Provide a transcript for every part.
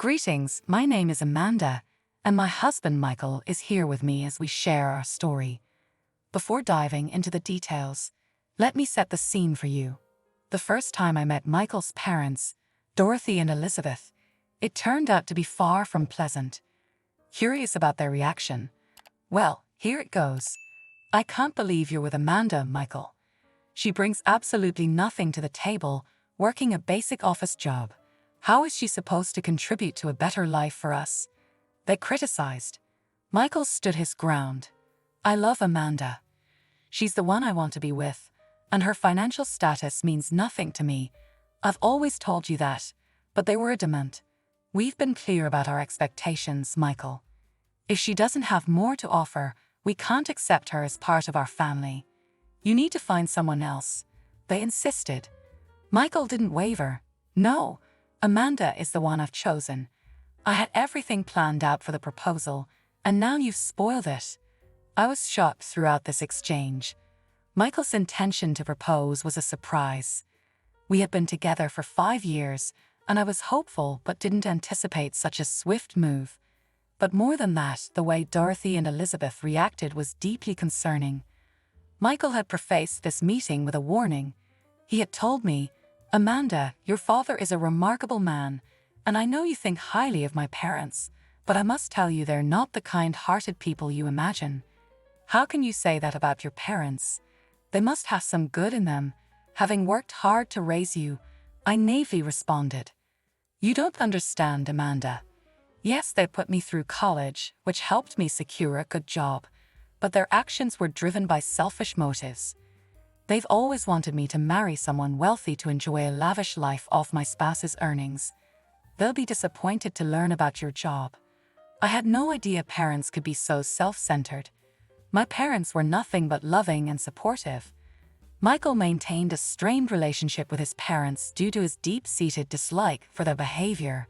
Greetings, my name is Amanda, and my husband Michael is here with me as we share our story. Before diving into the details, let me set the scene for you. The first time I met Michael's parents, Dorothy and Elizabeth, it turned out to be far from pleasant. Curious about their reaction? Well, here it goes. I can't believe you're with Amanda, Michael. She brings absolutely nothing to the table, working a basic office job. How is she supposed to contribute to a better life for us? They criticized. Michael stood his ground. I love Amanda. She's the one I want to be with, and her financial status means nothing to me. I've always told you that, but they were adamant. We've been clear about our expectations, Michael. If she doesn't have more to offer, we can't accept her as part of our family. You need to find someone else. They insisted. Michael didn't waver. No, Amanda is the one I've chosen. I had everything planned out for the proposal, and now you've spoiled it. I was shocked throughout this exchange. Michael's intention to propose was a surprise. We had been together for 5 years, and I was hopeful but didn't anticipate such a swift move. But more than that, the way Dorothy and Elizabeth reacted was deeply concerning. Michael had prefaced this meeting with a warning. He had told me, Amanda, your father is a remarkable man, and I know you think highly of my parents, but I must tell you they're not the kind-hearted people you imagine. How can you say that about your parents? They must have some good in them, having worked hard to raise you. I naively responded. You don't understand, Amanda. Yes, they put me through college, which helped me secure a good job, but their actions were driven by selfish motives. They've always wanted me to marry someone wealthy to enjoy a lavish life off my spouse's earnings. They'll be disappointed to learn about your job. I had no idea parents could be so self-centered. My parents were nothing but loving and supportive. Michael maintained a strained relationship with his parents due to his deep-seated dislike for their behavior,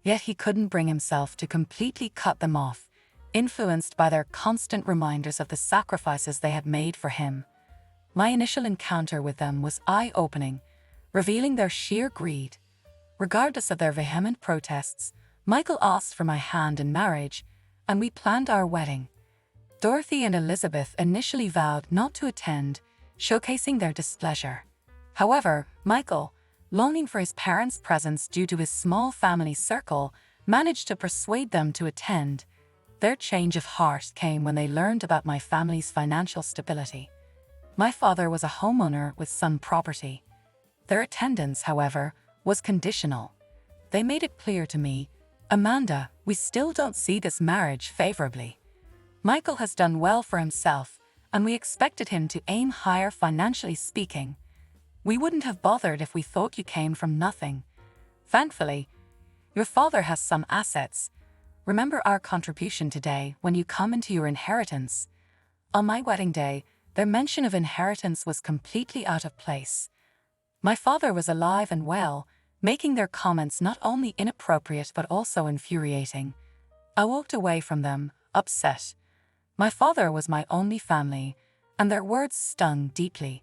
yet he couldn't bring himself to completely cut them off, influenced by their constant reminders of the sacrifices they had made for him. My initial encounter with them was eye-opening, revealing their sheer greed. Regardless of their vehement protests, Michael asked for my hand in marriage, and we planned our wedding. Dorothy and Elizabeth initially vowed not to attend, showcasing their displeasure. However, Michael, longing for his parents' presence due to his small family circle, managed to persuade them to attend. Their change of heart came when they learned about my family's financial stability. My father was a homeowner with some property. Their attendance, however, was conditional. They made it clear to me, Amanda, we still don't see this marriage favorably. Michael has done well for himself, and we expected him to aim higher financially speaking. We wouldn't have bothered if we thought you came from nothing. Thankfully, your father has some assets. Remember our contribution today when you come into your inheritance. On my wedding day, their mention of inheritance was completely out of place. My father was alive and well, making their comments not only inappropriate but also infuriating. I walked away from them, upset. My father was my only family, and their words stung deeply.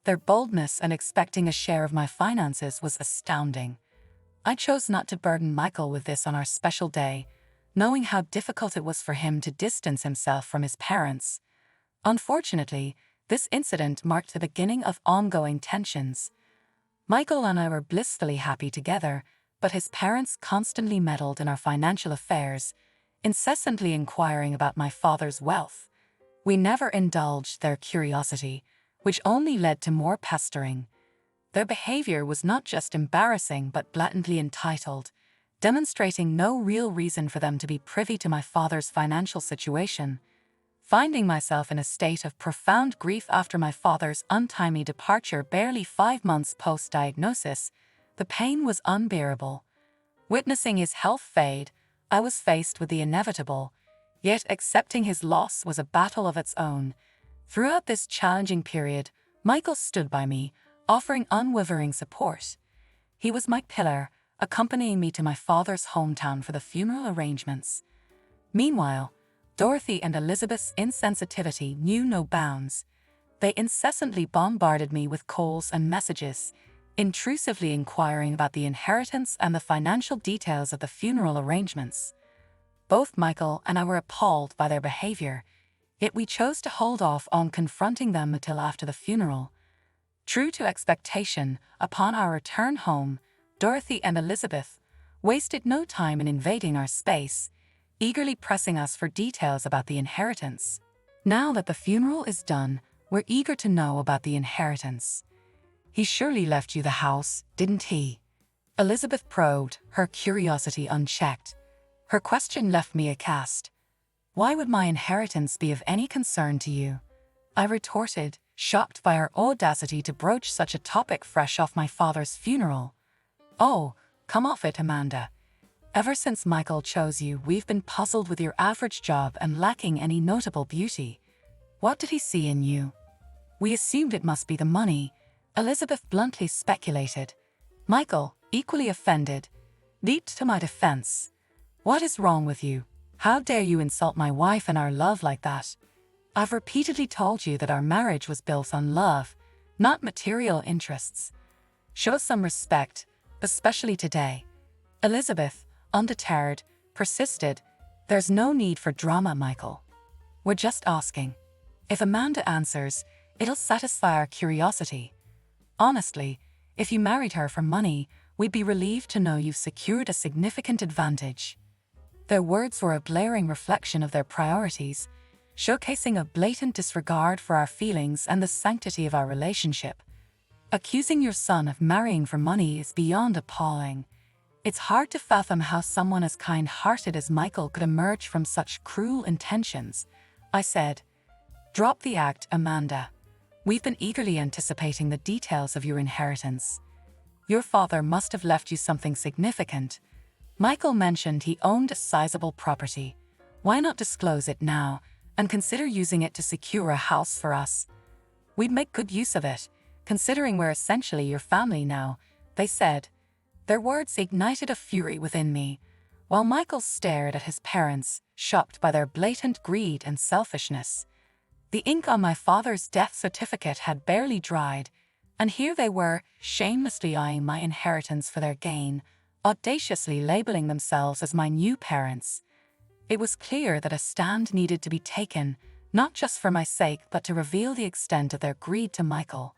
Their boldness and expecting a share of my finances was astounding. I chose not to burden Michael with this on our special day, knowing how difficult it was for him to distance himself from his parents. Unfortunately, this incident marked the beginning of ongoing tensions. Michael and I were blissfully happy together, but his parents constantly meddled in our financial affairs, incessantly inquiring about my father's wealth. We never indulged their curiosity, which only led to more pestering. Their behavior was not just embarrassing but blatantly entitled, demonstrating no real reason for them to be privy to my father's financial situation. Finding myself in a state of profound grief after my father's untimely departure barely 5 months post-diagnosis, the pain was unbearable. Witnessing his health fade, I was faced with the inevitable, yet accepting his loss was a battle of its own. Throughout this challenging period, Michael stood by me, offering unwavering support. He was my pillar, accompanying me to my father's hometown for the funeral arrangements. Meanwhile, Dorothy and Elizabeth's insensitivity knew no bounds. They incessantly bombarded me with calls and messages, intrusively inquiring about the inheritance and the financial details of the funeral arrangements. Both Michael and I were appalled by their behavior, yet we chose to hold off on confronting them until after the funeral. True to expectation, upon our return home, Dorothy and Elizabeth wasted no time in invading our space, eagerly pressing us for details about the inheritance. Now that the funeral is done, we're eager to know about the inheritance. He surely left you the house, didn't he? Elizabeth probed, her curiosity unchecked. Her question left me aghast. Why would my inheritance be of any concern to you? I retorted, shocked by her audacity to broach such a topic fresh off my father's funeral. Oh, come off it, Amanda. Ever since Michael chose you, we've been puzzled with your average job and lacking any notable beauty. What did he see in you? We assumed it must be the money, Elizabeth bluntly speculated. Michael, equally offended, leaped to my defense. What is wrong with you? How dare you insult my wife and our love like that? I've repeatedly told you that our marriage was built on love, not material interests. Show some respect, especially today. Elizabeth, undeterred, persisted. There's no need for drama, Michael. We're just asking. If Amanda answers, it'll satisfy our curiosity. Honestly, if you married her for money, we'd be relieved to know you've secured a significant advantage. Their words were a blaring reflection of their priorities, showcasing a blatant disregard for our feelings and the sanctity of our relationship. Accusing your son of marrying for money is beyond appalling. It's hard to fathom how someone as kind-hearted as Michael could emerge from such cruel intentions, I said. Drop the act, Amanda. We've been eagerly anticipating the details of your inheritance. Your father must have left you something significant. Michael mentioned he owned a sizable property. Why not disclose it now and consider using it to secure a house for us? We'd make good use of it, considering we're essentially your family now, they said. Their words ignited a fury within me, while Michael stared at his parents, shocked by their blatant greed and selfishness. The ink on my father's death certificate had barely dried, and here they were, shamelessly eyeing my inheritance for their gain, audaciously labeling themselves as my new parents. It was clear that a stand needed to be taken, not just for my sake but to reveal the extent of their greed to Michael.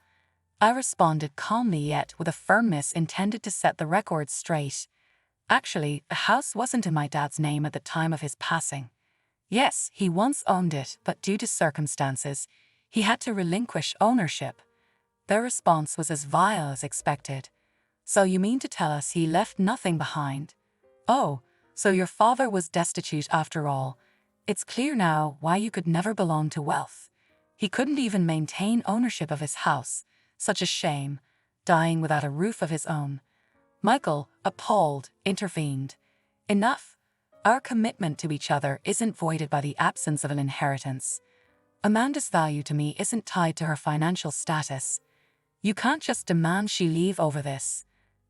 I responded calmly yet with a firmness intended to set the record straight. Actually, the house wasn't in my dad's name at the time of his passing. Yes, he once owned it, but due to circumstances, he had to relinquish ownership. Their response was as vile as expected. So you mean to tell us he left nothing behind? Oh, so your father was destitute after all. It's clear now why you could never belong to wealth. He couldn't even maintain ownership of his house. Such a shame, dying without a roof of his own. Michael, appalled, intervened. Enough. Our commitment to each other isn't voided by the absence of an inheritance. Amanda's value to me isn't tied to her financial status. You can't just demand she leave over this.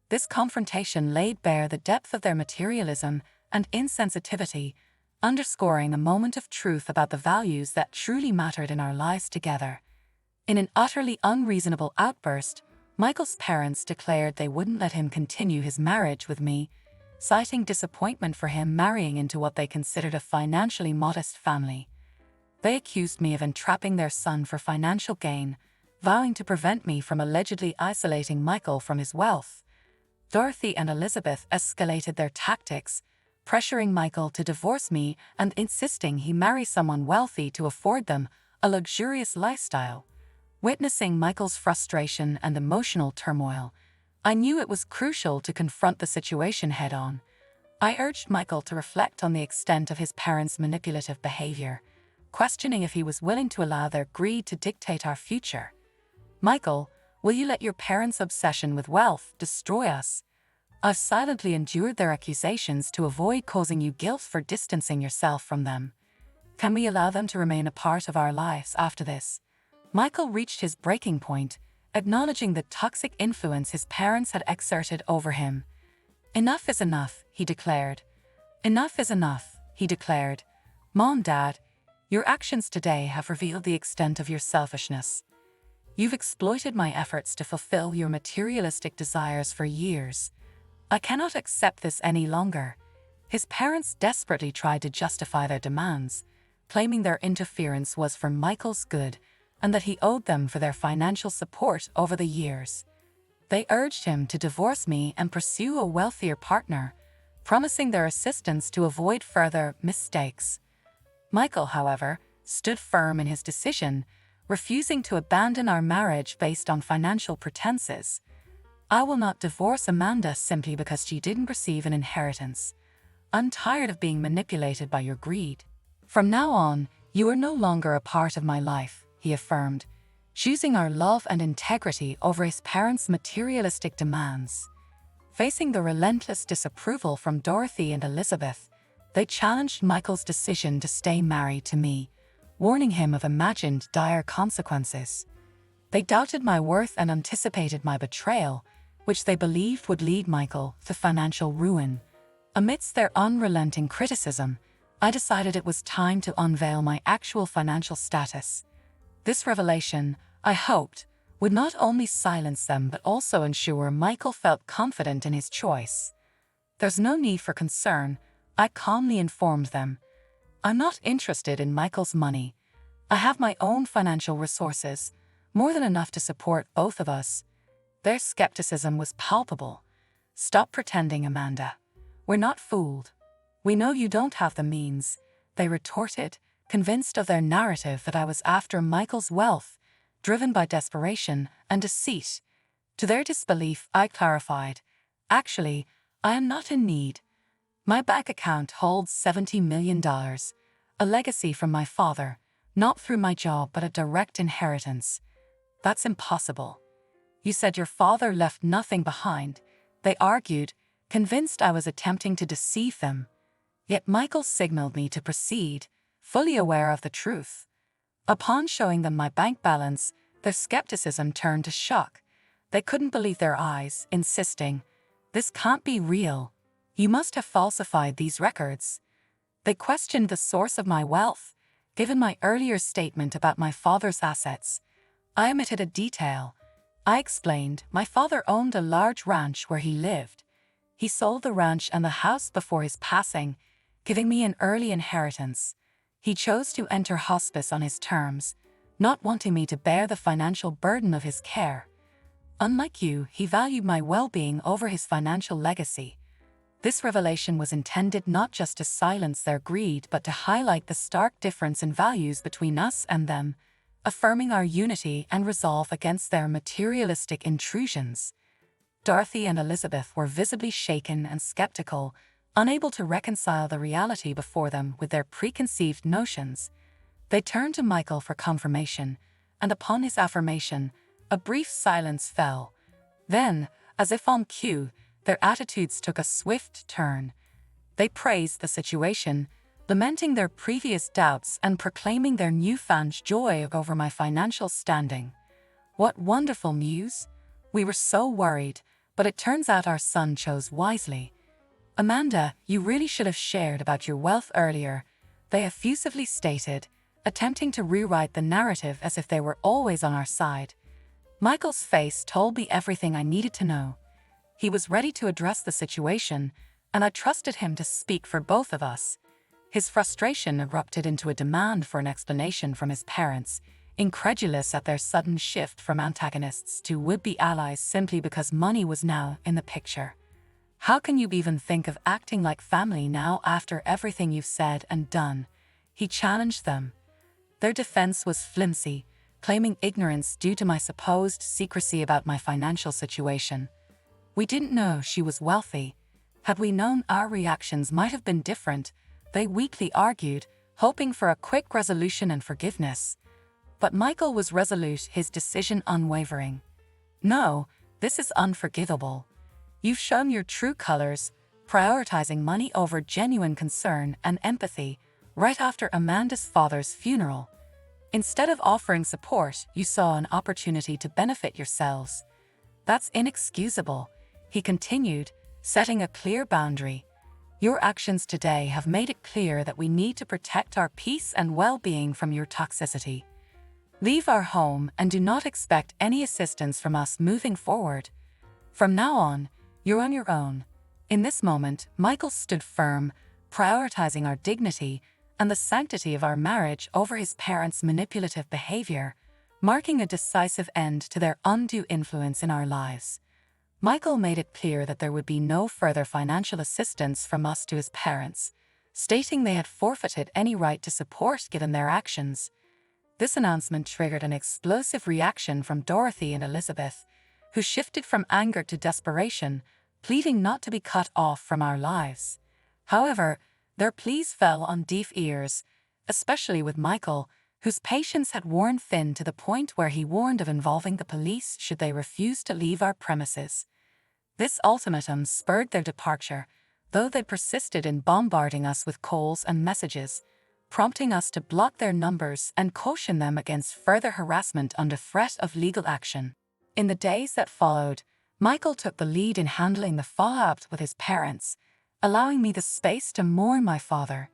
This confrontation laid bare the depth of their materialism and insensitivity, underscoring a moment of truth about the values that truly mattered in our lives together. In an utterly unreasonable outburst, Michael's parents declared they wouldn't let him continue his marriage with me, citing disappointment for him marrying into what they considered a financially modest family. They accused me of entrapping their son for financial gain, vowing to prevent me from allegedly isolating Michael from his wealth. Dorothy and Elizabeth escalated their tactics, pressuring Michael to divorce me and insisting he marry someone wealthy to afford them a luxurious lifestyle. Witnessing Michael's frustration and emotional turmoil, I knew it was crucial to confront the situation head-on. I urged Michael to reflect on the extent of his parents' manipulative behavior, questioning if he was willing to allow their greed to dictate our future. Michael, will you let your parents' obsession with wealth destroy us? I've silently endured their accusations to avoid causing you guilt for distancing yourself from them. Can we allow them to remain a part of our lives after this? Michael reached his breaking point, acknowledging the toxic influence his parents had exerted over him. Enough is enough, he declared. Enough is enough, he declared. Mom, Dad, your actions today have revealed the extent of your selfishness. You've exploited my efforts to fulfill your materialistic desires for years. I cannot accept this any longer." His parents desperately tried to justify their demands, claiming their interference was for Michael's good and that he owed them for their financial support over the years. They urged him to divorce me and pursue a wealthier partner, promising their assistance to avoid further mistakes. Michael, however, stood firm in his decision, refusing to abandon our marriage based on financial pretenses. "I will not divorce Amanda simply because she didn't receive an inheritance. I'm tired of being manipulated by your greed. From now on, you are no longer a part of my life," he affirmed, choosing our love and integrity over his parents' materialistic demands. Facing the relentless disapproval from Dorothy and Elizabeth, they challenged Michael's decision to stay married to me, warning him of imagined dire consequences. They doubted my worth and anticipated my betrayal, which they believed would lead Michael to financial ruin. Amidst their unrelenting criticism, I decided it was time to unveil my actual financial status. This revelation, I hoped, would not only silence them but also ensure Michael felt confident in his choice. "There's no need for concern," I calmly informed them. "I'm not interested in Michael's money. I have my own financial resources, more than enough to support both of us." Their skepticism was palpable. "Stop pretending, Amanda. We're not fooled. We know you don't have the means," they retorted, convinced of their narrative that I was after Michael's wealth, driven by desperation and deceit. To their disbelief, I clarified, "Actually, I am not in need. My bank account holds $70 million, a legacy from my father, not through my job but a direct inheritance." "That's impossible. You said your father left nothing behind," they argued, convinced I was attempting to deceive them. Yet Michael signaled me to proceed, fully aware of the truth. Upon showing them my bank balance, their skepticism turned to shock. They couldn't believe their eyes, insisting, "This can't be real. You must have falsified these records." They questioned the source of my wealth, given my earlier statement about my father's assets. I omitted a detail. I explained my father owned a large ranch where he lived. He sold the ranch and the house before his passing, giving me an early inheritance. He chose to enter hospice on his terms, not wanting me to bear the financial burden of his care. Unlike you, he valued my well-being over his financial legacy. This revelation was intended not just to silence their greed but to highlight the stark difference in values between us and them, affirming our unity and resolve against their materialistic intrusions. Dorothy and Elizabeth were visibly shaken and skeptical, unable to reconcile the reality before them with their preconceived notions. They turned to Michael for confirmation, and upon his affirmation, a brief silence fell. Then, as if on cue, their attitudes took a swift turn. They praised the situation, lamenting their previous doubts and proclaiming their newfound joy over my financial standing. "What wonderful news! We were so worried, but it turns out our son chose wisely. Amanda, you really should have shared about your wealth earlier," they effusively stated, attempting to rewrite the narrative as if they were always on our side. Michael's face told me everything I needed to know. He was ready to address the situation, and I trusted him to speak for both of us. His frustration erupted into a demand for an explanation from his parents, incredulous at their sudden shift from antagonists to would-be allies simply because money was now in the picture. "How can you even think of acting like family now after everything you've said and done?" he challenged them. Their defense was flimsy, claiming ignorance due to my supposed secrecy about my financial situation. "We didn't know she was wealthy. Had we known, our reactions might have been different," they weakly argued, hoping for a quick resolution and forgiveness. But Michael was resolute, his decision unwavering. "No, this is unforgivable. You've shown your true colors, prioritizing money over genuine concern and empathy right after Amanda's father's funeral. Instead of offering support, you saw an opportunity to benefit yourselves. That's inexcusable," he continued, setting a clear boundary. "Your actions today have made it clear that we need to protect our peace and well-being from your toxicity." Leave our home and do not expect any assistance from us moving forward. From now on, you're on your own." In this moment, Michael stood firm, prioritizing our dignity and the sanctity of our marriage over his parents' manipulative behavior, marking a decisive end to their undue influence in our lives. Michael made it clear that there would be no further financial assistance from us to his parents, stating they had forfeited any right to support given their actions. This announcement triggered an explosive reaction from Dorothy and Elizabeth, who shifted from anger to desperation, pleading not to be cut off from our lives. However, their pleas fell on deaf ears, especially with Michael, whose patience had worn thin to the point where he warned of involving the police should they refuse to leave our premises. This ultimatum spurred their departure, though they persisted in bombarding us with calls and messages, prompting us to block their numbers and caution them against further harassment under threat of legal action. In the days that followed, Michael took the lead in handling the fallout with his parents, allowing me the space to mourn my father.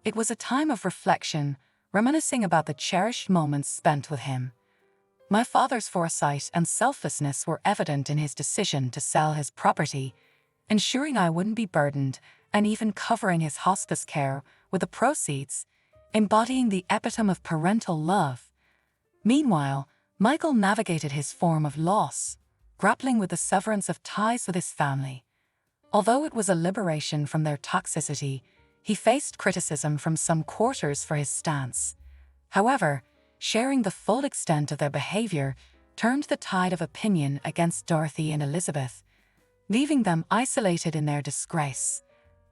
It was a time of reflection, reminiscing about the cherished moments spent with him. My father's foresight and selflessness were evident in his decision to sell his property, ensuring I wouldn't be burdened and even covering his hospice care with the proceeds, embodying the epitome of parental love. Meanwhile, Michael navigated his form of loss, grappling with the severance of ties with his family. Although it was a liberation from their toxicity, he faced criticism from some quarters for his stance. However, sharing the full extent of their behavior turned the tide of opinion against Dorothy and Elizabeth, leaving them isolated in their disgrace.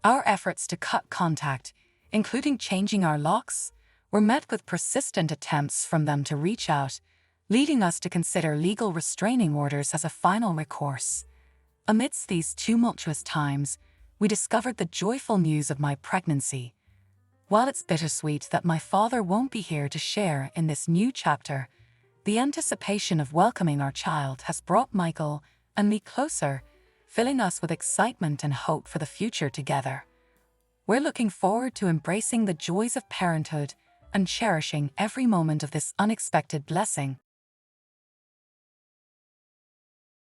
Our efforts to cut contact, including changing our locks, were met with persistent attempts from them to reach out, leading us to consider legal restraining orders as a final recourse. Amidst these tumultuous times, we discovered the joyful news of my pregnancy. While it's bittersweet that my father won't be here to share in this new chapter, the anticipation of welcoming our child has brought Michael and me closer, filling us with excitement and hope for the future together. We're looking forward to embracing the joys of parenthood and cherishing every moment of this unexpected blessing.